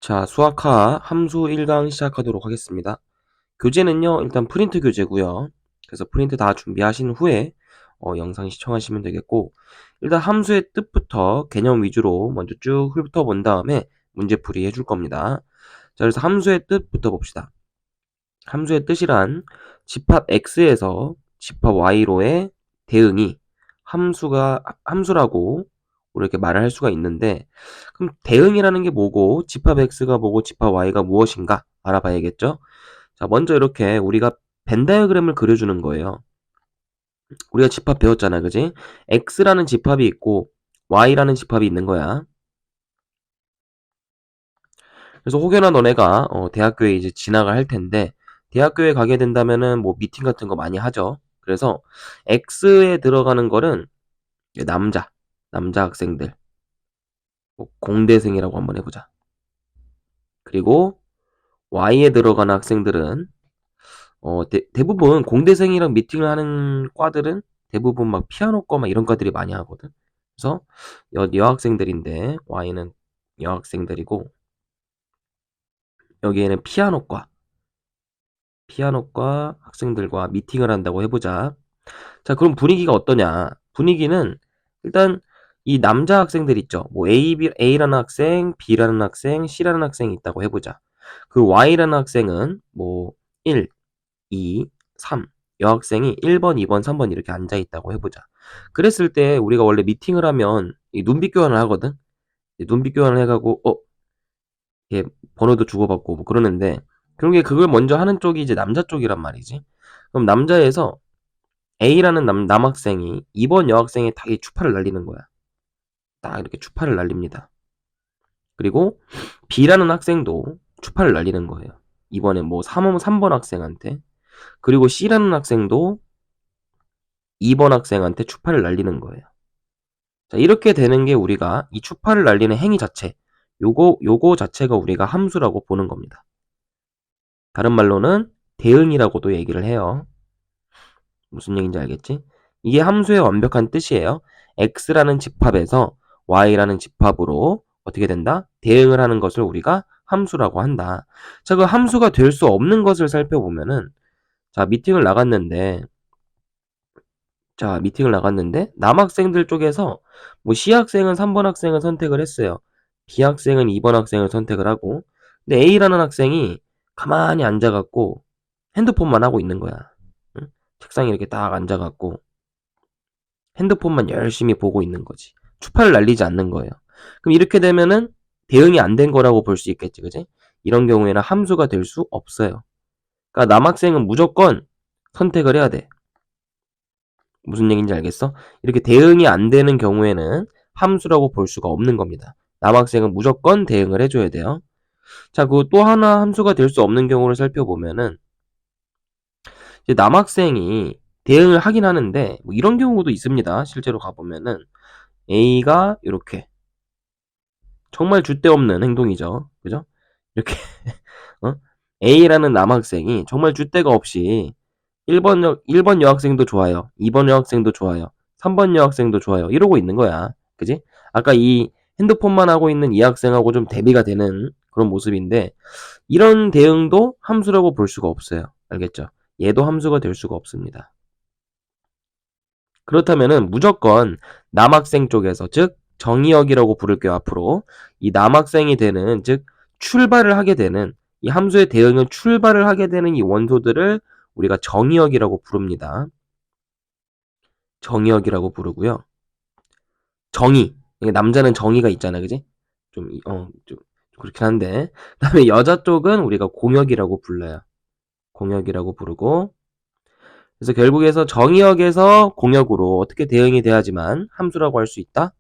자, 수학하 함수 1강 시작하도록 하겠습니다. 교재는요, 일단 프린트 교재고요. 그래서 프린트 다 준비하신 후에 영상 시청하시면 되겠고, 일단 함수의 뜻부터 개념 위주로 먼저 쭉 훑어본 다음에 문제풀이 해줄 겁니다. 자, 그래서 함수의 뜻부터 봅시다. 함수의 뜻이란 집합 x에서 집합 y로의 대응이 함수라고 이렇게 말을 할 수가 있는데, 그럼 대응이라는 게 뭐고 집합 x가 뭐고 집합 y가 무엇인가 알아봐야겠죠. 자, 먼저 이렇게 우리가 벤 다이어그램을 그려주는 거예요. 우리가 집합 배웠잖아, 그지? x라는 집합이 있고 y라는 집합이 있는 거야. 그래서 혹여나 너네가 대학교에 이제 진학을 할 텐데, 대학교에 가게 된다면은 뭐 미팅 같은 거 많이 하죠. 그래서 X에 들어가는 거는 남자 학생들, 공대생이라고 한번 해보자. 그리고 Y에 들어가는 학생들은 대부분 공대생이랑 미팅을 하는 과들은 대부분 막 피아노과 막 이런 과들이 많이 하거든. 그래서 여학생들인데 Y는 여학생들이고, 여기에는 피아노과 학생들과 미팅을 한다고 해보자. 자, 그럼 분위기가 어떠냐? 분위기는 일단 이 남자 학생들 있죠. 뭐 A라는 학생, B라는 학생, C라는 학생이 있다고 해보자. 그 Y라는 학생은 뭐 1, 2, 3 여학생이 1번, 2번, 3번 이렇게 앉아있다고 해보자. 그랬을 때 우리가 원래 미팅을 하면 이 눈빛 교환을 하거든? 눈빛 교환을 해가고 이렇게 번호도 주고받고 뭐 그러는데, 그런 게 그걸 먼저 하는 쪽이 이제 남자 쪽이란 말이지. 그럼 남자에서 A라는 남학생이 2번 여학생의 딱 이 추파를 날리는 거야. 딱 이렇게 추파를 날립니다. 그리고 B라는 학생도 추파를 날리는 거예요. 이번에 뭐 3번 학생한테. 그리고 C라는 학생도 2번 학생한테 추파를 날리는 거예요. 자, 이렇게 되는 게 우리가 이 추파를 날리는 행위 자체, 요거 자체가 우리가 함수라고 보는 겁니다. 다른 말로는 대응이라고도 얘기를 해요. 무슨 얘기인지 알겠지? 이게 함수의 완벽한 뜻이에요. x라는 집합에서 y라는 집합으로 어떻게 된다? 대응을 하는 것을 우리가 함수라고 한다. 자, 그 함수가 될 수 없는 것을 살펴보면은, 자, 미팅을 나갔는데 남학생들 쪽에서 뭐 C학생은 3번 학생을 선택을 했어요. B학생은 2번 학생을 선택을 하고, 근데 A라는 학생이 가만히 앉아갖고 핸드폰만 하고 있는 거야. 응? 책상에 이렇게 딱 앉아갖고 핸드폰만 열심히 보고 있는 거지. 추파를 날리지 않는 거예요. 그럼 이렇게 되면은 대응이 안 된 거라고 볼 수 있겠지, 그지? 이런 경우에는 함수가 될 수 없어요. 그러니까 남학생은 무조건 선택을 해야 돼. 무슨 얘기인지 알겠어? 이렇게 대응이 안 되는 경우에는 함수라고 볼 수가 없는 겁니다. 남학생은 무조건 대응을 해줘야 돼요. 자, 그 또 하나 함수가 될 수 없는 경우를 살펴보면은, 이제 남학생이 대응을 하긴 하는데 뭐 이런 경우도 있습니다. 실제로 가보면은 A가 이렇게 정말 줏대없는 행동이죠. 그죠? 이렇게 A라는 남학생이 정말 줏대가 없이 1번 여학생도 좋아요. 2번 여학생도 좋아요. 3번 여학생도 좋아요. 이러고 있는 거야. 그지? 아까 이 핸드폰만 하고 있는 이 학생하고 좀 대비가 되는 그런 모습인데, 이런 대응도 함수라고 볼 수가 없어요. 알겠죠? 얘도 함수가 될 수가 없습니다. 그렇다면은 무조건 남학생 쪽에서, 즉 정의역이라고 부를게요. 앞으로 이 남학생이 되는, 즉 출발을 하게 되는, 이 함수의 대응은 출발을 하게 되는 이 원소들을 우리가 정의역이라고 부릅니다. 정의역이라고 부르고요. 정의, 남자는 정의가 있잖아, 그지? 좀 그렇긴 한데, 그다음에 여자 쪽은 우리가 공역이라고 불러요. 공역이라고 부르고, 그래서 결국에서 정의역에서 공역으로 어떻게 대응이 돼야지만 함수라고 할 수 있다?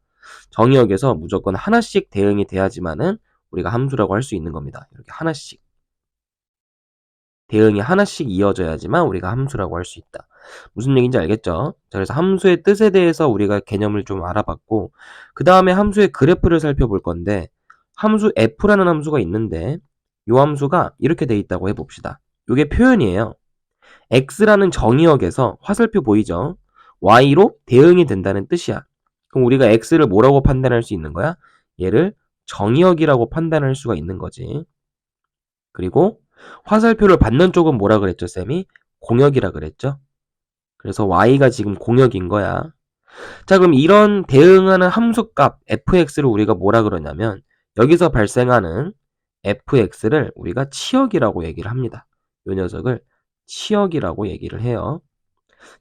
정의역에서 무조건 하나씩 대응이 돼야지만은 우리가 함수라고 할 수 있는 겁니다. 이렇게 하나씩. 대응이 하나씩 이어져야지만 우리가 함수라고 할 수 있다. 무슨 얘기인지 알겠죠? 자, 그래서 함수의 뜻에 대해서 우리가 개념을 좀 알아봤고, 그 다음에 함수의 그래프를 살펴볼 건데, 함수 f라는 함수가 있는데, 이 함수가 이렇게 돼 있다고 해봅시다. 이게 표현이에요. x라는 정의역에서 화살표 보이죠? y로 대응이 된다는 뜻이야. 그럼 우리가 x를 뭐라고 판단할 수 있는 거야? 얘를 정의역이라고 판단할 수가 있는 거지. 그리고 화살표를 받는 쪽은 뭐라 그랬죠, 쌤이? 공역이라 그랬죠. 그래서 y가 지금 공역인 거야. 자, 그럼 이런 대응하는 함수값 fx를 우리가 뭐라 그러냐면 여기서 발생하는 fx를 우리가 치역이라고 얘기를 합니다. 이 녀석을 치역이라고 얘기를 해요.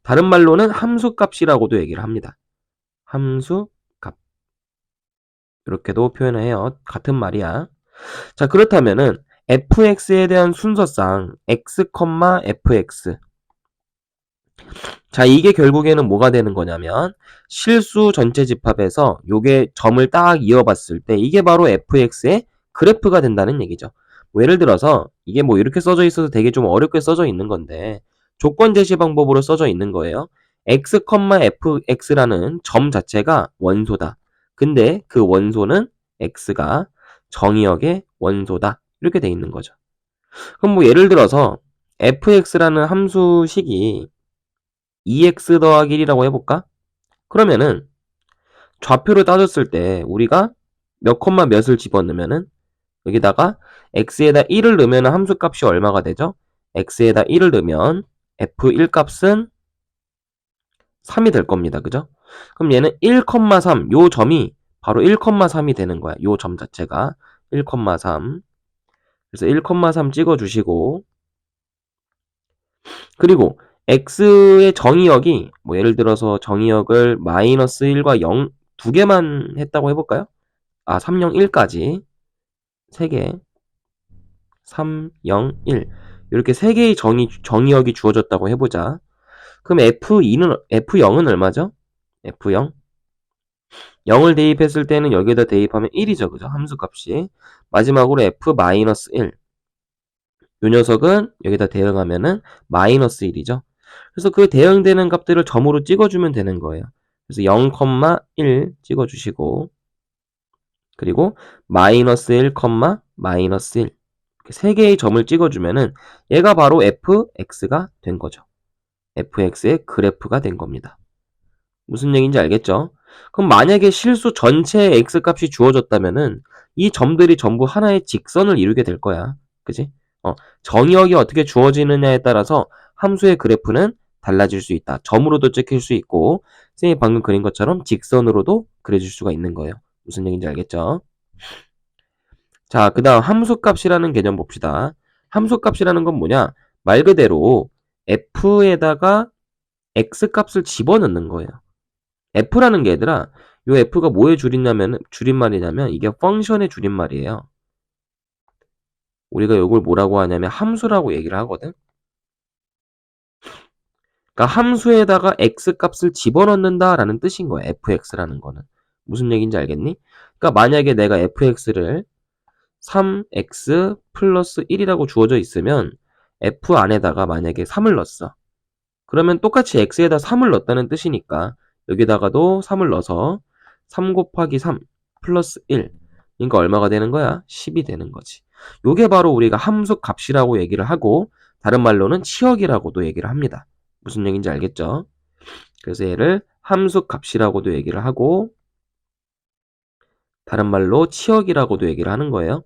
다른 말로는 함수값이라고도 얘기를 합니다. 함수값. 이렇게도 표현을 해요. 같은 말이야. 자, 그렇다면은 fx에 대한 순서상 x, fx. 자, 이게 결국에는 뭐가 되는 거냐면 실수 전체 집합에서 요게 점을 딱 이어봤을 때 이게 바로 fx의 그래프가 된다는 얘기죠. 뭐 예를 들어서 이게 뭐 이렇게 써져 있어서 되게 좀 어렵게 써져 있는 건데 조건 제시 방법으로 써져 있는 거예요. x, fx라는 점 자체가 원소다. 근데 그 원소는 x가 정의역의 원소다. 이렇게 돼 있는 거죠. 그럼 뭐 예를 들어서 fx라는 함수식이 2x 더하기 1이라고 해볼까? 그러면은 좌표를 따졌을 때 우리가 몇 콤마 몇을 집어넣으면은 여기다가 x에다 1을 넣으면 함수값이 얼마가 되죠? x에다 1을 넣으면 f1 값은 3이 될 겁니다. 그죠? 그럼 얘는 1,3, 요 점이 바로 1,3이 되는 거야. 요 점 자체가 1,3. 그래서 1,3 찍어주시고 그리고 x의 정의역이 뭐 예를 들어서 정의역을 마이너스 1과 0 두 개만 했다고 해볼까요? 3, 0, 1까지 3개 3, 0, 1 이렇게 3개의 정의역이 주어졌다고 해보자. 그럼 F0은 얼마죠? F0 0을 대입했을 때는 여기에다 대입하면 1이죠. 그죠? 함수값이. 마지막으로 F-1 요 녀석은 여기다 대응하면은 마이너스 1이죠. 그래서 그 대응되는 값들을 점으로 찍어주면 되는 거예요. 그래서 0,1 찍어주시고 그리고 마이너스 1, 마이너스 1 이렇게 3개의 점을 찍어주면은 얘가 바로 fx가 된 거죠. fx의 그래프가 된 겁니다. 무슨 얘기인지 알겠죠? 그럼 만약에 실수 전체의 x값이 주어졌다면은 이 점들이 전부 하나의 직선을 이루게 될 거야. 그지? 정의역이 어떻게 주어지느냐에 따라서 함수의 그래프는 달라질 수 있다. 점으로도 찍힐 수 있고 선생님이 방금 그린 것처럼 직선으로도 그려질 수가 있는 거예요. 무슨 얘기인지 알겠죠? 자, 그 다음 함수값이라는 개념 봅시다. 함수값이라는 건 뭐냐? 말 그대로 f에다가 x값을 집어넣는 거예요. f라는 게 얘들아, 요 f가 뭐의 줄임말이냐면 이게 펑션의 줄임말이에요. 우리가 요걸 뭐라고 하냐면 함수라고 얘기를 하거든. 그러니까 함수에다가 x값을 집어넣는다라는 뜻인 거야. fx라는 거는. 무슨 얘기인지 알겠니? 그러니까 만약에 내가 fx를 3x 플러스 1이라고 주어져 있으면 f 안에다가 만약에 3을 넣었어. 그러면 똑같이 x에다 3을 넣었다는 뜻이니까 여기다가도 3을 넣어서 3 곱하기 3 플러스 1 그러니까 얼마가 되는 거야? 10이 되는 거지. 요게 바로 우리가 함수 값이라고 얘기를 하고 다른 말로는 치역이라고도 얘기를 합니다. 무슨 얘기인지 알겠죠? 그래서 얘를 함수 값이라고도 얘기를 하고 다른 말로 치역이라고도 얘기를 하는 거예요.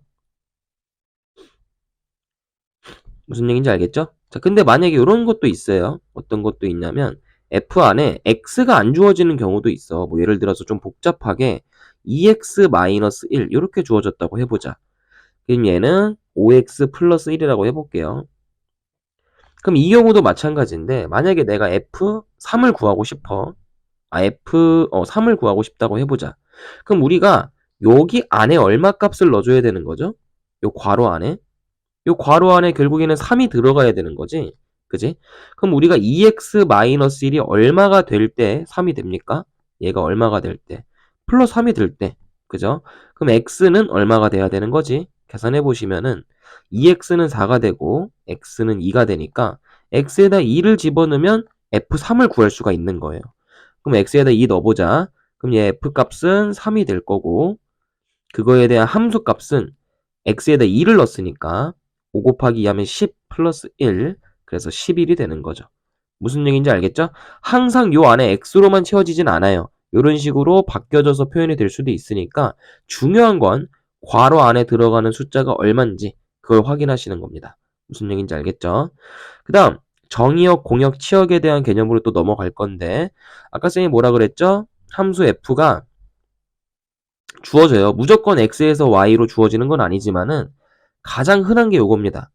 무슨 얘기인지 알겠죠? 자, 근데 만약에 이런 것도 있어요. 어떤 것도 있냐면 f 안에 x가 안 주어지는 경우도 있어. 뭐 예를 들어서 좀 복잡하게 2x-1 이렇게 주어졌다고 해보자. 그럼 얘는 5x 플러스 1이라고 해볼게요. 그럼 이 경우도 마찬가지인데 만약에 내가 f3을 구하고 싶어. f3을 구하고 싶다고 해보자. 그럼 우리가 여기 안에 얼마 값을 넣어줘야 되는 거죠? 요 괄호 안에. 요 괄호 안에 결국에는 3이 들어가야 되는 거지. 그지? 그럼 우리가 2x-1이 얼마가 될 때 3이 됩니까? 얘가 얼마가 될 때? 플러스 3이 될 때. 그죠? 그럼 x는 얼마가 돼야 되는 거지? 계산해 보시면은 2x는 4가 되고 x는 2가 되니까 x에다 2를 집어넣으면 f3을 구할 수가 있는 거예요. 그럼 x에다 2 넣어보자. 그럼 얘 f값은 3이 될 거고 그거에 대한 함수 값은 x에다 2를 넣었으니까 5 곱하기 2 하면 10 플러스 1 그래서 11이 되는 거죠. 무슨 얘기인지 알겠죠? 항상 요 안에 x로만 채워지진 않아요. 이런 식으로 바뀌어져서 표현이 될 수도 있으니까 중요한 건 괄호 안에 들어가는 숫자가 얼마인지 그걸 확인하시는 겁니다. 무슨 얘기인지 알겠죠? 그 다음 정의역, 공역, 치역에 대한 개념으로 또 넘어갈 건데 아까 쌤이 뭐라 그랬죠? 함수 f가 주어져요. 무조건 x에서 y로 주어지는 건 아니지만은 가장 흔한 게 요겁니다.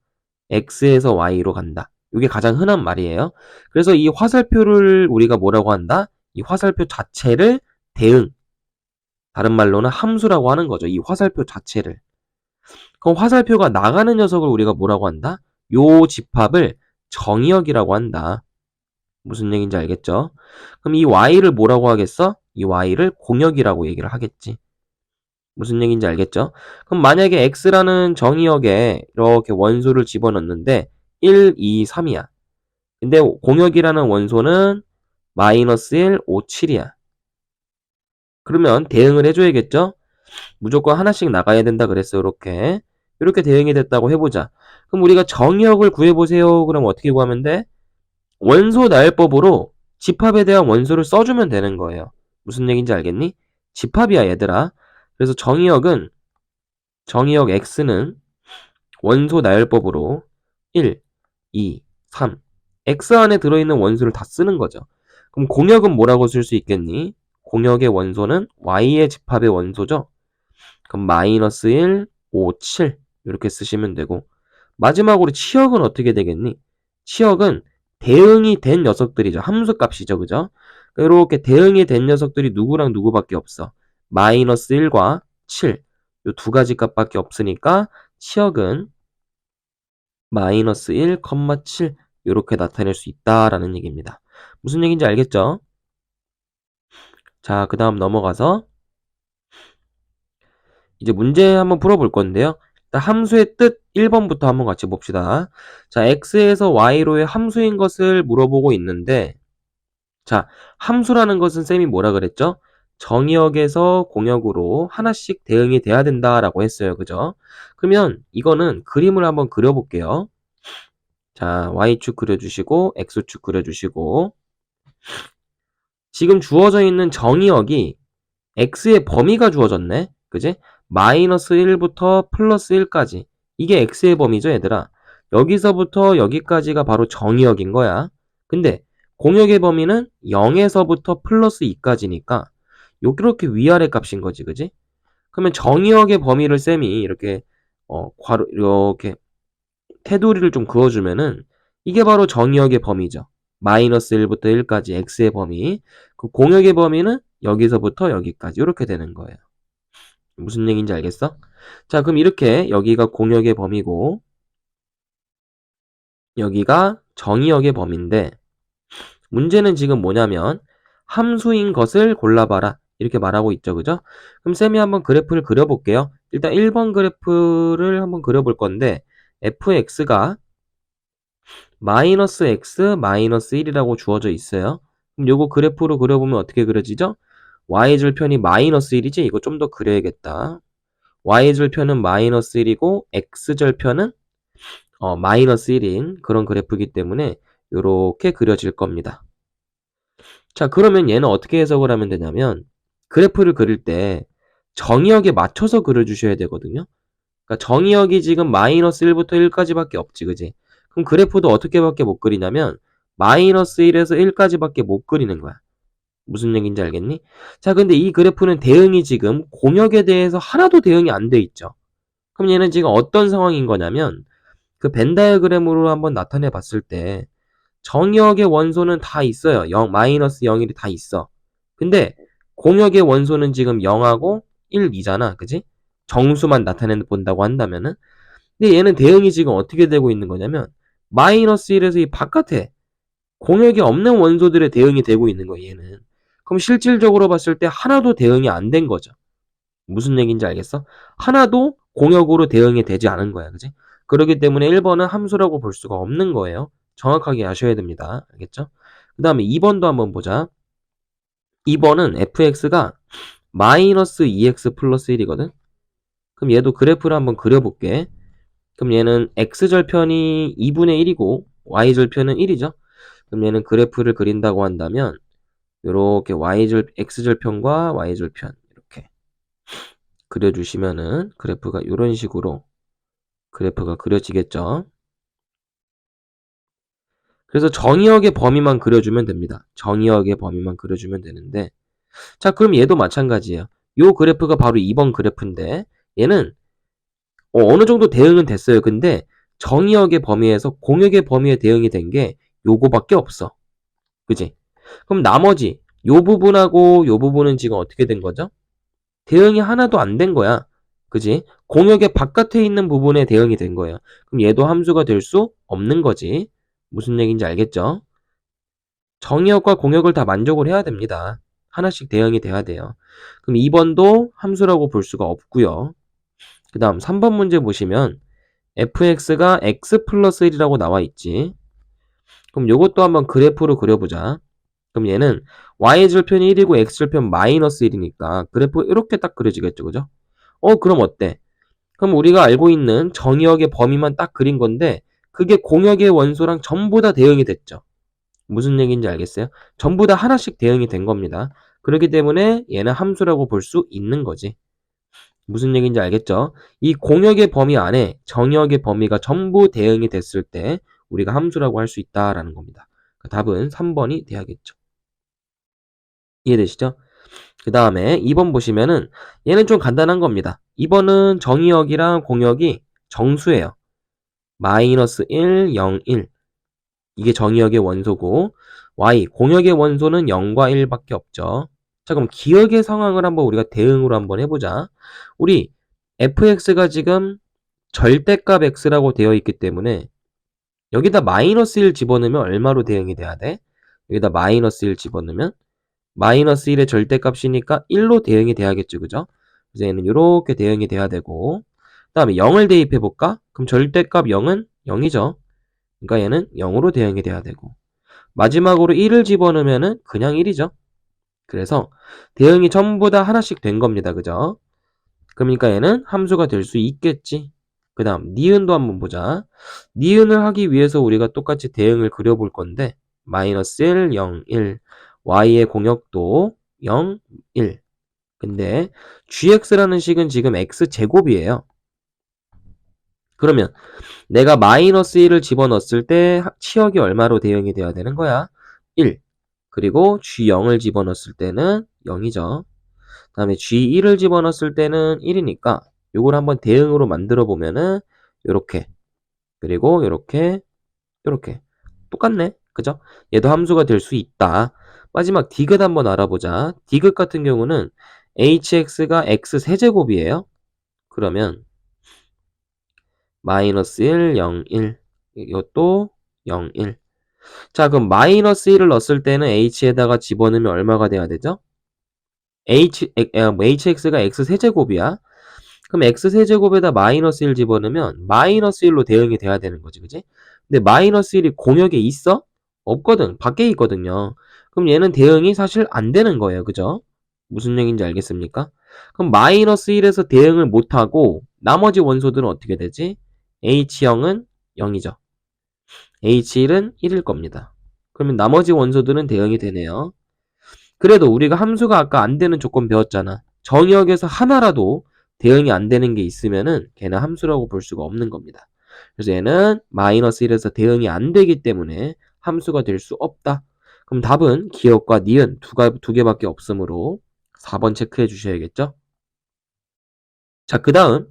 x에서 y로 간다. 이게 가장 흔한 말이에요. 그래서 이 화살표를 우리가 뭐라고 한다? 이 화살표 자체를 대응, 다른 말로는 함수라고 하는 거죠. 이 화살표 자체를. 그럼 화살표가 나가는 녀석을 우리가 뭐라고 한다? 요 집합을 정의역이라고 한다. 무슨 얘기인지 알겠죠? 그럼 이 y를 뭐라고 하겠어? 이 y를 공역이라고 얘기를 하겠지. 무슨 얘기인지 알겠죠? 그럼 만약에 x라는 정의역에 이렇게 원소를 집어넣는데 1, 2, 3이야. 근데 공역이라는 원소는 마이너스 1, 5, 7이야. 그러면 대응을 해줘야겠죠? 무조건 하나씩 나가야 된다 그랬어요. 이렇게 대응이 됐다고 해보자. 그럼 우리가 정의역을 구해보세요. 그럼 어떻게 구하면 돼? 원소 나열법으로 집합에 대한 원소를 써주면 되는 거예요. 무슨 얘기인지 알겠니? 집합이야 얘들아. 그래서 정의역 x는 원소 나열법으로 1, 2, 3 x 안에 들어있는 원소를 다 쓰는 거죠. 그럼 공역은 뭐라고 쓸 수 있겠니? 공역의 원소는 y의 집합의 원소죠. 그럼 마이너스 1, 5, 7 이렇게 쓰시면 되고 마지막으로 치역은 어떻게 되겠니? 치역은 대응이 된 녀석들이죠. 함수값이죠. 그죠? 이렇게 대응이 된 녀석들이 누구랑 누구밖에 없어. 마이너스 1과 7 이 두 가지 값밖에 없으니까 치역은 마이너스 1, 7 이렇게 나타낼 수 있다라는 얘기입니다. 무슨 얘기인지 알겠죠? 자, 그 다음 넘어가서 이제 문제 한번 풀어볼 건데요. 일단 함수의 뜻 1번부터 한번 같이 봅시다. 자, x에서 y로의 함수인 것을 물어보고 있는데 자, 함수라는 것은 쌤이 뭐라 그랬죠? 정의역에서 공역으로 하나씩 대응이 돼야 된다라고 했어요. 그죠? 그러면 이거는 그림을 한번 그려볼게요. 자, y축 그려주시고 x축 그려주시고 지금 주어져 있는 정의역이 x의 범위가 주어졌네. 그지? 마이너스 1부터 플러스 1까지. 이게 x의 범위죠, 얘들아. 여기서부터 여기까지가 바로 정의역인 거야. 근데 공역의 범위는 0에서부터 플러스 2까지니까 이렇게 위아래 값인 거지, 그지? 그러면 정의역의 범위를 쌤이 이렇게 괄호 이렇게 테두리를 좀 그어주면은 이게 바로 정의역의 범위죠. 마이너스 1부터 1까지 x의 범위. 그 공역의 범위는 여기서부터 여기까지 이렇게 되는 거예요. 무슨 얘기인지 알겠어? 자, 그럼 이렇게 여기가 공역의 범위고 여기가 정의역의 범위인데 문제는 지금 뭐냐면 함수인 것을 골라봐라 이렇게 말하고 있죠. 그죠? 그럼 쌤이 한번 그래프를 그려볼게요. 일단 1번 그래프를 한번 그려볼 건데 fx가 마이너스 x 마이너스 1이라고 주어져 있어요. 그럼 요거 그래프로 그려보면 어떻게 그려지죠? y절편이 마이너스 1이지? 이거 좀 더 그려야겠다. y절편은 마이너스 1이고 x절편은 마이너스 1인 그런 그래프이기 때문에 이렇게 그려질 겁니다. 자, 그러면 얘는 어떻게 해석을 하면 되냐면 그래프를 그릴 때 정의역에 맞춰서 그려주셔야 되거든요. 그러니까 정의역이 지금 마이너스 1부터 1까지밖에 없지, 그지? 그럼 그래프도 어떻게밖에 못 그리냐면 마이너스 1에서 1까지밖에 못 그리는 거야. 무슨 얘기인지 알겠니? 자, 근데 이 그래프는 대응이 지금 공역에 대해서 하나도 대응이 안 돼 있죠. 그럼 얘는 지금 어떤 상황인 거냐면 그 벤 다이어그램으로 한번 나타내 봤을 때 정역의 원소는 다 있어요. 0, 마이너스 0, 1이 다 있어. 근데 공역의 원소는 지금 0하고 1, 2잖아. 그지? 정수만 나타내 본다고 한다면은. 근데 얘는 대응이 지금 어떻게 되고 있는 거냐면 마이너스 1에서 이 바깥에 공역이 없는 원소들의 대응이 되고 있는 거예요. 얘는. 그럼 실질적으로 봤을 때 하나도 대응이 안 된 거죠. 무슨 얘기인지 알겠어? 하나도 공역으로 대응이 되지 않은 거야. 그지? 그렇기 때문에 1번은 함수라고 볼 수가 없는 거예요. 정확하게 아셔야 됩니다. 알겠죠? 그 다음에 2번도 한번 보자. 2번은 fx가 마이너스 2x 플러스 1이거든? 그럼 얘도 그래프를 한번 그려볼게. 그럼 얘는 x절편이 2분의 1이고 y절편은 1이죠? 그럼 얘는 그래프를 그린다고 한다면 이렇게 x절편과 y절편 이렇게 그려주시면은 그래프가 이런 식으로 그래프가 그려지겠죠. 그래서 정의역의 범위만 그려주면 됩니다. 정의역의 범위만 그려주면 되는데, 자, 그럼 얘도 마찬가지예요. 요 그래프가 바로 2번 그래프인데, 얘는 어느 정도 대응은 됐어요. 근데 정의역의 범위에서 공역의 범위에 대응이 된 게 요거밖에 없어. 그지? 그럼 나머지 요 부분하고 요 부분은 지금 어떻게 된 거죠? 대응이 하나도 안 된 거야. 그지? 공역의 바깥에 있는 부분에 대응이 된 거예요. 그럼 얘도 함수가 될 수 없는 거지. 무슨 얘기인지 알겠죠? 정의역과 공역을 다 만족을 해야 됩니다. 하나씩 대응이 돼야 돼요. 그럼 2번도 함수라고 볼 수가 없고요. 그 다음 3번 문제 보시면 fx가 x 플러스 1이라고 나와 있지. 그럼 요것도 한번 그래프로 그려보자. 그럼 얘는 y절편이 1이고 x절편 마이너스 1이니까 그래프 이렇게 딱 그려지겠죠. 그죠? 그럼 어때? 그럼 우리가 알고 있는 정의역의 범위만 딱 그린 건데 그게 공역의 원소랑 전부 다 대응이 됐죠. 무슨 얘기인지 알겠어요? 전부 다 하나씩 대응이 된 겁니다. 그렇기 때문에 얘는 함수라고 볼 수 있는 거지. 무슨 얘기인지 알겠죠? 이 공역의 범위 안에 정역의 범위가 전부 대응이 됐을 때 우리가 함수라고 할 수 있다라는 겁니다. 답은 3번이 돼야겠죠. 이해되시죠? 그 다음에 2번 보시면은 얘는 좀 간단한 겁니다. 2번은 정의역이랑 공역이 정수예요. 마이너스 1, 0, 1. 이게 정의역의 원소고 y, 공역의 원소는 0과 1밖에 없죠. 자, 그럼 기역의 상황을 한번 우리가 대응으로 한번 해보자. 우리 fx가 지금 절대값 x라고 되어 있기 때문에 여기다 마이너스 1 집어넣으면 얼마로 대응이 돼야 돼? 여기다 마이너스 1 집어넣으면 마이너스 1의 절대값이니까 1로 대응이 돼야겠죠. 그죠? 그래서 얘는 이렇게 대응이 돼야 되고 그 다음에 0을 대입해볼까? 그럼 절대값 0은 0이죠. 그러니까 얘는 0으로 대응이 돼야 되고 마지막으로 1을 집어넣으면 그냥 1이죠. 그래서 대응이 전부 다 하나씩 된 겁니다. 그죠? 그러니까 얘는 함수가 될 수 있겠지. 그 다음 니은도 한번 보자. 니은을 하기 위해서 우리가 똑같이 대응을 그려볼 건데 마이너스 1, 0, 1 y의 공역도 0, 1 근데 gx라는 식은 지금 x제곱이에요. 그러면 내가 마이너스 1을 집어넣었을 때 치역이 얼마로 대응이 돼야 되는 거야? 1 그리고 g0을 집어넣었을 때는 0이죠. 그 다음에 G1을 집어넣었을 때는 1이니까 요걸 한번 대응으로 만들어 보면은 요렇게 그리고 요렇게 요렇게 똑같네. 그죠? 얘도 함수가 될 수 있다. 마지막 디귿 한번 알아보자. 디귿 같은 경우는 hx가 x 세제곱이에요. 그러면 마이너스 1, 0, 1 이것도 0, 1 자, 그럼 마이너스 1을 넣었을 때는 h에다가 집어넣으면 얼마가 돼야 되죠? hx가 x 세제곱이야. 그럼 x 세제곱에다 마이너스 1 집어넣으면 마이너스 1로 대응이 돼야 되는 거지, 그지? 근데 마이너스 1이 공역에 있어? 없거든. 밖에 있거든요. 그럼 얘는 대응이 사실 안 되는 거예요, 그죠? 무슨 얘기인지 알겠습니까? 그럼 마이너스 1에서 대응을 못하고 나머지 원소들은 어떻게 되지? H0은 0이죠. H1은 1일 겁니다. 그러면 나머지 원소들은 대응이 되네요. 그래도 우리가 함수가 아까 안 되는 조건 배웠잖아. 정의역에서 하나라도 대응이 안 되는 게 있으면은 걔는 함수라고 볼 수가 없는 겁니다. 그래서 얘는 마이너스 1에서 대응이 안 되기 때문에 함수가 될 수 없다. 그럼 답은 기역과 니은 두 개밖에 없으므로 4번 체크해 주셔야겠죠? 자, 그 다음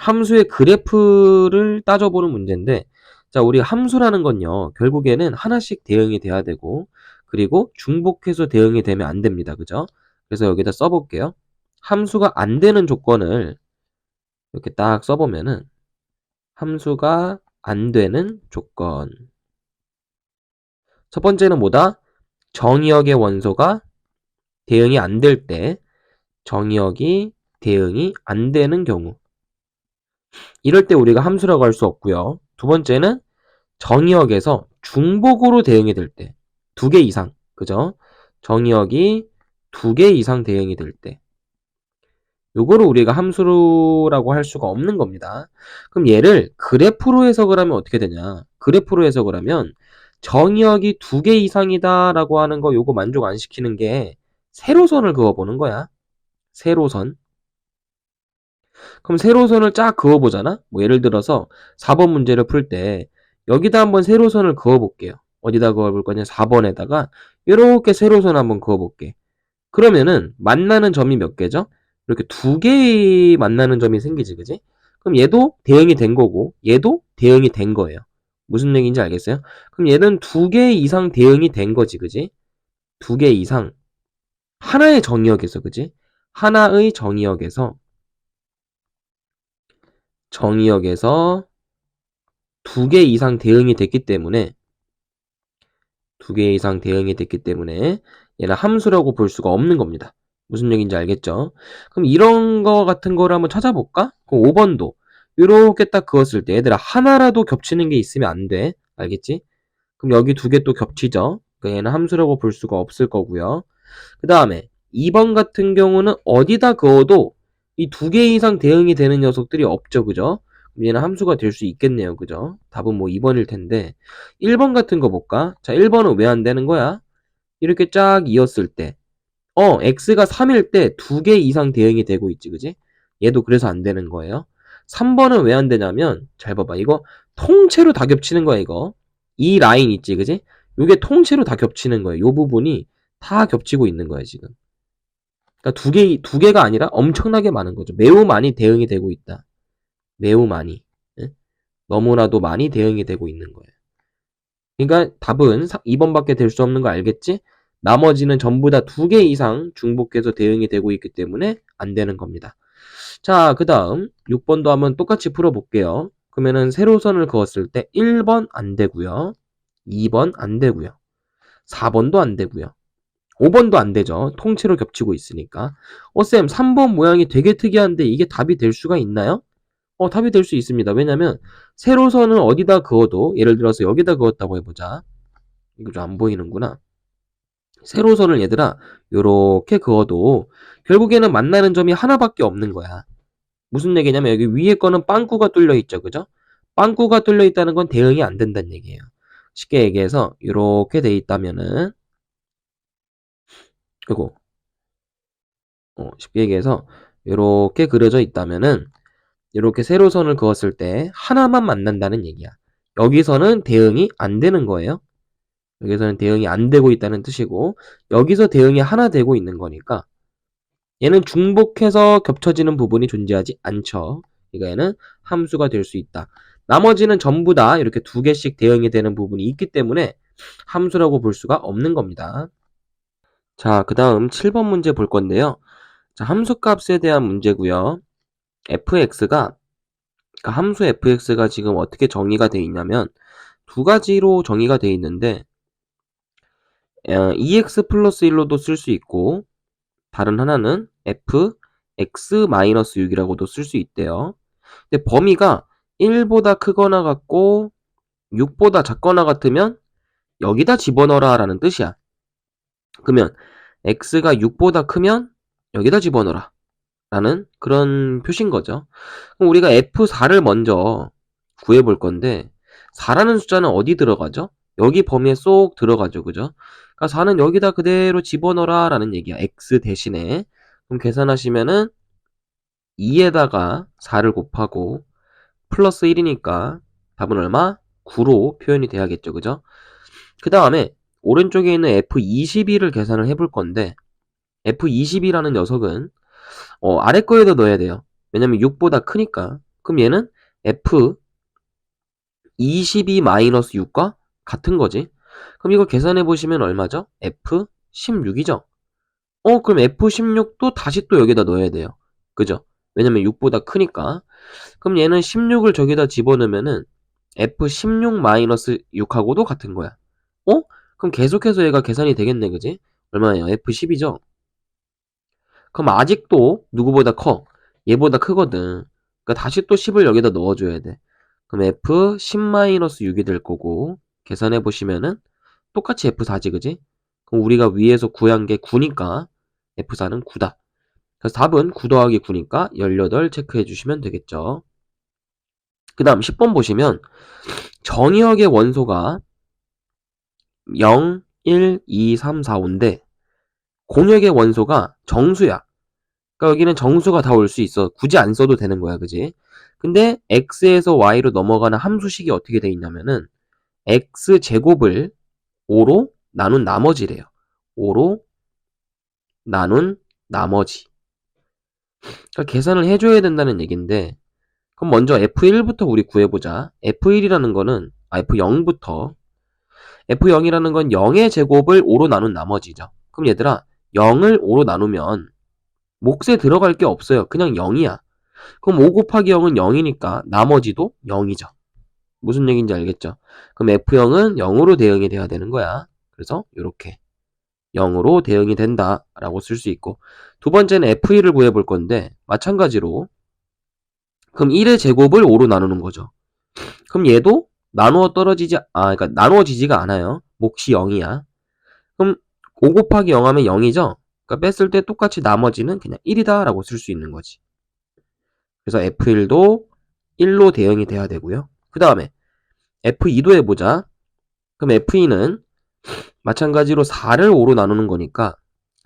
함수의 그래프를 따져보는 문제인데 자, 우리 함수라는 건요. 결국에는 하나씩 대응이 돼야 되고 그리고 중복해서 대응이 되면 안 됩니다. 그죠? 그래서 여기다 써볼게요. 함수가 안 되는 조건을 이렇게 딱 써보면은 함수가 안 되는 조건. 첫 번째는 뭐다? 정의역의 원소가 대응이 안 될 때 정의역이 대응이 안 되는 경우. 이럴 때 우리가 함수라고 할 수 없고요. 두 번째는 정의역에서 중복으로 대응이 될 때. 2개 이상. 그죠? 정의역이 2개 이상 대응이 될 때. 요거를 우리가 함수라고 할 수가 없는 겁니다. 그럼 얘를 그래프로 해석을 하면 어떻게 되냐? 그래프로 해석을 하면 정의역이 2개 이상이다 라고 하는 거 요거 만족 안 시키는 게 세로선을 그어보는 거야. 세로선. 그럼 세로선을 쫙 그어보잖아? 뭐 예를 들어서 4번 문제를 풀 때 여기다 한번 세로선을 그어볼게요. 어디다 그어볼 거냐? 4번에다가 이렇게 세로선 한번 그어볼게. 그러면은 만나는 점이 몇 개죠? 이렇게 두 개의 만나는 점이 생기지, 그지? 그럼 얘도 대응이 된 거고 얘도 대응이 된 거예요. 무슨 얘기인지 알겠어요? 그럼 얘는 두 개 이상 대응이 된 거지, 그지? 두 개 이상 하나의 정의역에서, 그지? 하나의 정의역에서 두 개 이상 대응이 됐기 때문에 두 개 이상 대응이 됐기 때문에 얘는 함수라고 볼 수가 없는 겁니다. 무슨 얘기인지 알겠죠? 그럼 이런 거 같은 거를 한번 찾아볼까? 그럼 5번도 이렇게 딱 그었을 때 얘들아 하나라도 겹치는 게 있으면 안 돼. 알겠지? 그럼 여기 두 개 또 겹치죠? 그러니까 얘는 함수라고 볼 수가 없을 거고요. 그 다음에 2번 같은 경우는 어디다 그어도 이 두 개 이상 대응이 되는 녀석들이 없죠. 그죠? 그럼 얘는 함수가 될 수 있겠네요. 그죠? 답은 뭐 2번일 텐데 1번 같은 거 볼까? 자, 1번은 왜 안 되는 거야? 이렇게 쫙 이었을 때 x가 3일 때 두 개 이상 대응이 되고 있지. 그지? 얘도 그래서 안 되는 거예요. 3번은 왜 안 되냐면 잘 봐봐. 이거 통째로 다 겹치는 거야. 이거 이 라인 있지. 그지? 이게 통째로 다 겹치는 거예요. 이 부분이 다 겹치고 있는 거예요. 지금. 그러니까 두 개가 아니라 엄청나게 많은 거죠. 매우 많이 대응이 되고 있다. 매우 많이. 예? 너무나도 많이 대응이 되고 있는 거예요. 그러니까 답은 2번밖에 될 수 없는 거 알겠지? 나머지는 전부 다 두 개 이상 중복해서 대응이 되고 있기 때문에 안 되는 겁니다. 자, 그 다음 6번도 한번 똑같이 풀어볼게요. 그러면은 세로선을 그었을 때 1번 안 되고요. 2번 안 되고요. 4번도 안 되고요. 5번도 안 되죠. 통째로 겹치고 있으니까. 쌤, 3번 모양이 되게 특이한데 이게 답이 될 수가 있나요? 답이 될 수 있습니다. 왜냐면 세로선을 어디다 그어도 예를 들어서 여기다 그었다고 해보자. 이거 좀 안 보이는구나. 세로선을 얘들아 요렇게 그어도 결국에는 만나는 점이 하나밖에 없는 거야. 무슨 얘기냐면 여기 위에 거는 빵꾸가 뚫려 있죠. 그죠? 빵꾸가 뚫려 있다는 건 대응이 안 된다는 얘기예요. 쉽게 얘기해서 요렇게 돼 있다면은 그리고 쉽게 얘기해서 요렇게 그려져 있다면은 이렇게 세로선을 그었을 때 하나만 만난다는 얘기야. 여기서는 대응이 안 되는 거예요. 여기서는 대응이 안 되고 있다는 뜻이고 여기서 대응이 하나 되고 있는 거니까 얘는 중복해서 겹쳐지는 부분이 존재하지 않죠. 그러니까 얘는 함수가 될 수 있다. 나머지는 전부 다 이렇게 두 개씩 대응이 되는 부분이 있기 때문에 함수라고 볼 수가 없는 겁니다. 자, 그 다음 7번 문제 볼 건데요. 자, 함수값에 대한 문제고요. fx가 그러니까 함수 fx가 지금 어떻게 정의가 되어 있냐면 두 가지로 정의가 되어 있는데 2x 플러스 1로도 쓸 수 있고 다른 하나는 fx-6이라고도 쓸 수 있대요. 근데 범위가 1보다 크거나 같고 6보다 작거나 같으면 여기다 집어넣어라 라는 뜻이야. 그러면 x가 6보다 크면 여기다 집어넣어라 라는 그런 표시인 거죠. 그럼 우리가 f4를 먼저 구해볼 건데 4라는 숫자는 어디 들어가죠? 여기 범위에 쏙 들어가죠. 그죠? 그러니까 4는 여기다 그대로 집어넣어라 라는 얘기야. x 대신에. 그럼 계산하시면은 2에다가 4를 곱하고 플러스 1이니까 답은 얼마? 9로 표현이 돼야겠죠. 그죠? 그 다음에 오른쪽에 있는 F22를 계산을 해볼 건데 F22라는 녀석은 아래 거에다 넣어야 돼요. 왜냐면 6보다 크니까. 그럼 얘는 F22-6과 같은 거지. 그럼 이거 계산해 보시면 얼마죠? F16이죠. 그럼 F16도 다시 또 여기다 넣어야 돼요. 그죠? 왜냐면 6보다 크니까. 그럼 얘는 16을 저기다 집어넣으면은 F16-6하고도 같은 거야. 그럼 계속해서 얘가 계산이 되겠네, 그지? 얼마예요? F10이죠? 그럼 아직도 누구보다 커? 얘보다 크거든. 그러니까 다시 또 10을 여기다 넣어줘야 돼. 그럼 F10-6이 될 거고, 계산해보시면은 똑같이 F4지, 그지? 그럼 우리가 위에서 구한 게 9니까 F4는 9다. 그래서 답은 9 더하기 9니까 18 체크해 주시면 되겠죠. 그 다음 10번 보시면 정의역의 원소가 0, 1, 2, 3, 4, 5인데 공역의 원소가 정수야. 그러니까 여기는 정수가 다 올 수 있어. 굳이 안 써도 되는 거야, 그지? 근데 x에서 y로 넘어가는 함수식이 어떻게 돼 있냐면은 x제곱을 5로 나눈 나머지래요. 5로 나눈 나머지. 그러니까 계산을 해줘야 된다는 얘기인데, 그럼 먼저 F1부터 우리 구해보자. F1이라는 거는, F0부터. F0이라는 건 0의 제곱을 5로 나눈 나머지죠. 그럼 얘들아, 0을 5로 나누면 몫에 들어갈 게 없어요. 그냥 0이야. 그럼 5 곱하기 0은 0이니까 나머지도 0이죠. 무슨 얘기인지 알겠죠? 그럼 F0은 0으로 대응이 돼야 되는 거야. 그래서 이렇게 0으로 대응이 된다 라고 쓸 수 있고, 두 번째는 F1을 구해볼 건데 마찬가지로 그럼 1의 제곱을 5로 나누는 거죠. 그럼 얘도 그러니까 나누어지지가 않아요. 몫이 0이야. 그럼 5 곱하기 0 하면 0이죠? 그러니까 뺐을 때 똑같이 나머지는 그냥 1이다 라고 쓸 수 있는 거지. 그래서 F1도 1로 대응이 돼야 되고요. 그 다음에 F2도 해보자. 그럼 F2는 마찬가지로 4를 5로 나누는 거니까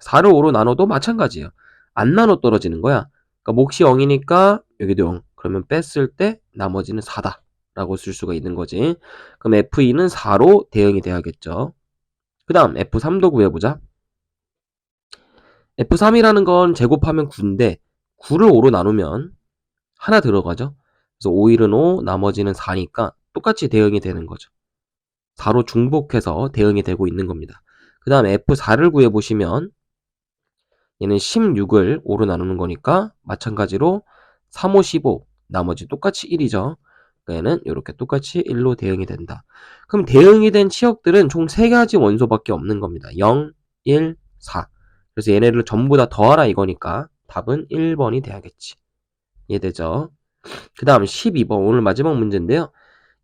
4를 5로 나눠도 마찬가지예요. 안 나눠 떨어지는 거야. 그러니까 몫이 0이니까 여기도 0. 그러면 뺐을 때 나머지는 4다 라고 쓸 수가 있는 거지. 그럼 F2는 4로 대응이 돼야겠죠. 그 다음 F3도 구해보자. F3이라는 건 제곱하면 9인데 9를 5로 나누면 하나 들어가죠. 그래서 5, 1은 5, 나머지는 4니까 똑같이 대응이 되는 거죠. 4로 중복해서 대응이 되고 있는 겁니다. 그 다음 F4를 구해보시면 얘는 16을 5로 나누는 거니까 마찬가지로 3, 5, 15 나머지 똑같이 1이죠. 그러니까 얘는 이렇게 똑같이 1로 대응이 된다. 그럼 대응이 된 치역들은 총 3가지 원소밖에 없는 겁니다. 0, 1, 4. 그래서 얘네를 전부 다 더하라 이거니까 답은 1번이 돼야겠지. 이해되죠? 그 다음 12번 오늘 마지막 문제인데요.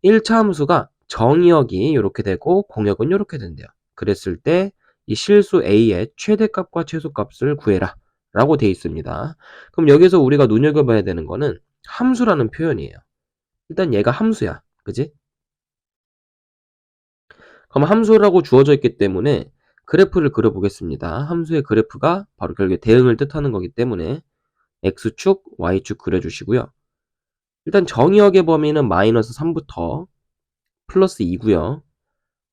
1차 함수가 정의역이 이렇게 되고 공역은 이렇게 된대요. 그랬을 때 이 실수 A의 최대값과 최소값을 구해라 라고 되어 있습니다. 그럼 여기서 우리가 눈여겨봐야 되는 거는 함수라는 표현이에요. 일단 얘가 함수야. 그지? 그럼 함수라고 주어져 있기 때문에 그래프를 그려보겠습니다. 함수의 그래프가 바로 결국에 대응을 뜻하는 거기 때문에 X축, Y축 그려주시고요. 일단 정의역의 범위는 마이너스 3부터 플러스 2고요.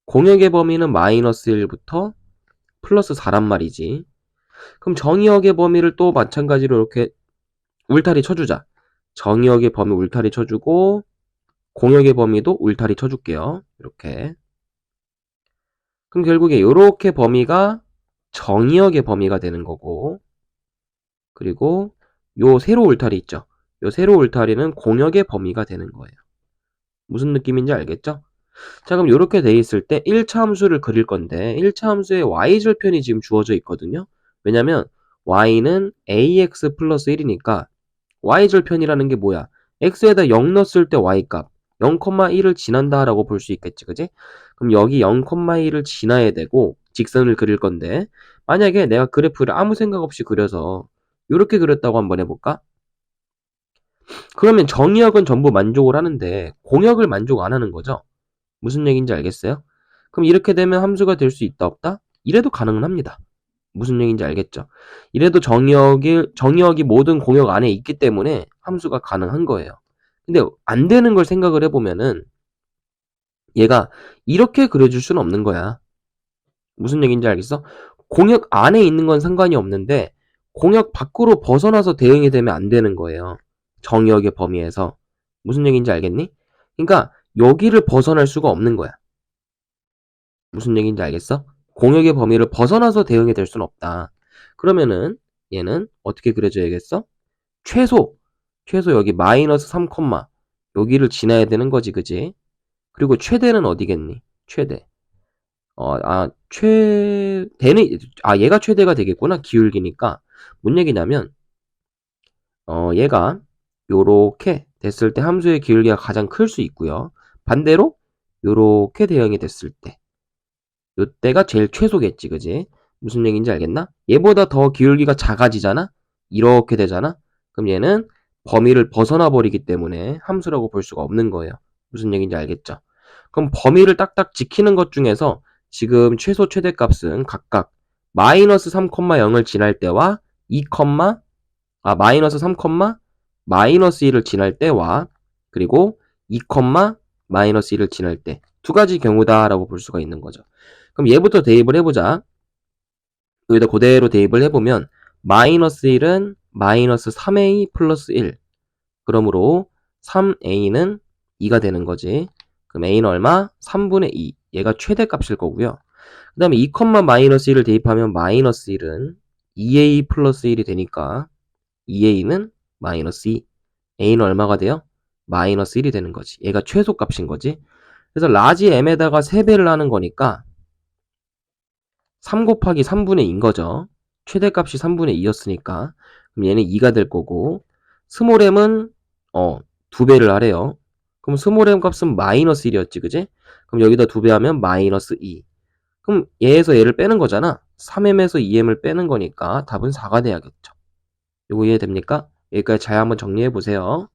공역의 범위는 마이너스 1부터 플러스 4란 말이지. 그럼 정의역의 범위를 또 마찬가지로 이렇게 울타리 쳐주자. 정의역의 범위 울타리 쳐주고 공역의 범위도 울타리 쳐줄게요. 이렇게. 그럼 결국에 이렇게 범위가 정의역의 범위가 되는 거고, 그리고 요 세로 울타리 있죠. 요 세로 울타리는 공역의 범위가 되는 거예요. 무슨 느낌인지 알겠죠? 자, 그럼 이렇게 돼 있을 때 1차 함수를 그릴 건데 1차 함수의 y절편이 지금 주어져 있거든요. 왜냐면 y는 ax 플러스 1이니까 y절편이라는 게 뭐야? x에다 0 넣었을 때 y값 0,1을 지난다 라고 볼 수 있겠지, 그지? 그럼 여기 0,1을 지나야 되고 직선을 그릴 건데 만약에 내가 그래프를 아무 생각 없이 그려서 이렇게 그렸다고 한번 해볼까? 그러면 정의역은 전부 만족을 하는데 공역을 만족 안 하는 거죠? 무슨 얘기인지 알겠어요? 그럼 이렇게 되면 함수가 될 수 있다 없다? 이래도 가능은 합니다. 무슨 얘기인지 알겠죠? 이래도 정의역이 모든 공역 안에 있기 때문에 함수가 가능한 거예요. 근데 안 되는 걸 생각을 해보면은 얘가 이렇게 그려줄 수는 없는 거야. 무슨 얘기인지 알겠어? 공역 안에 있는 건 상관이 없는데 공역 밖으로 벗어나서 대응이 되면 안 되는 거예요. 정의역의 범위에서. 무슨 얘기인지 알겠니? 그러니까 여기를 벗어날 수가 없는 거야. 무슨 얘기인지 알겠어? 공역의 범위를 벗어나서 대응이 될 수는 없다. 그러면은 얘는 어떻게 그려줘야겠어? 최소 여기 마이너스 3, 여기를 지나야 되는 거지, 그지? 그리고 최대는 어디겠니? 최대. 얘가 최대가 되겠구나. 기울기니까. 뭔 얘기냐면, 얘가 요렇게 됐을 때 함수의 기울기가 가장 클 수 있고요. 반대로 요렇게 대응이 됐을 때 요때가 제일 최소겠지, 그지? 무슨 얘기인지 알겠나? 얘보다 더 기울기가 작아지잖아? 이렇게 되잖아? 그럼 얘는 범위를 벗어나 버리기 때문에 함수라고 볼 수가 없는 거예요. 무슨 얘기인지 알겠죠? 그럼 범위를 딱딱 지키는 것 중에서 지금 최소 최대값은 각각 마이너스 3,0을 지날 때와 2, 마이너스 3, 마이너스 1을 지날 때와 그리고 2, 마이너스 1을 지날 때 두 가지 경우다라고 볼 수가 있는 거죠. 그럼 얘부터 대입을 해보자. 여기다 그대로 대입을 해보면 마이너스 1은 마이너스 3a 플러스 1. 그러므로 3a는 2가 되는 거지. 그럼 a는 얼마? 3분의 2. 얘가 최대값일 거고요. 그 다음에 2, 마이너스 1을 대입하면 마이너스 1은 2a 플러스 1이 되니까 2a는 마이너스 2. a는 얼마가 돼요? 마이너스 1이 되는 거지. 얘가 최소값인 거지. 그래서 라지 m에다가 3배를 하는 거니까 3 곱하기 3분의 2인 거죠. 최대값이 3분의 2였으니까 그럼 얘는 2가 될 거고 스몰 m은 2배를 하래요. 그럼 스몰 m 값은 마이너스 1이었지, 그지? 그럼 여기다 2배 하면 마이너스 2. 그럼 얘에서 얘를 빼는 거잖아. 3m에서 2m을 빼는 거니까 답은 4가 돼야겠죠. 요거 이해됩니까? 여기까지 잘 한번 정리해 보세요.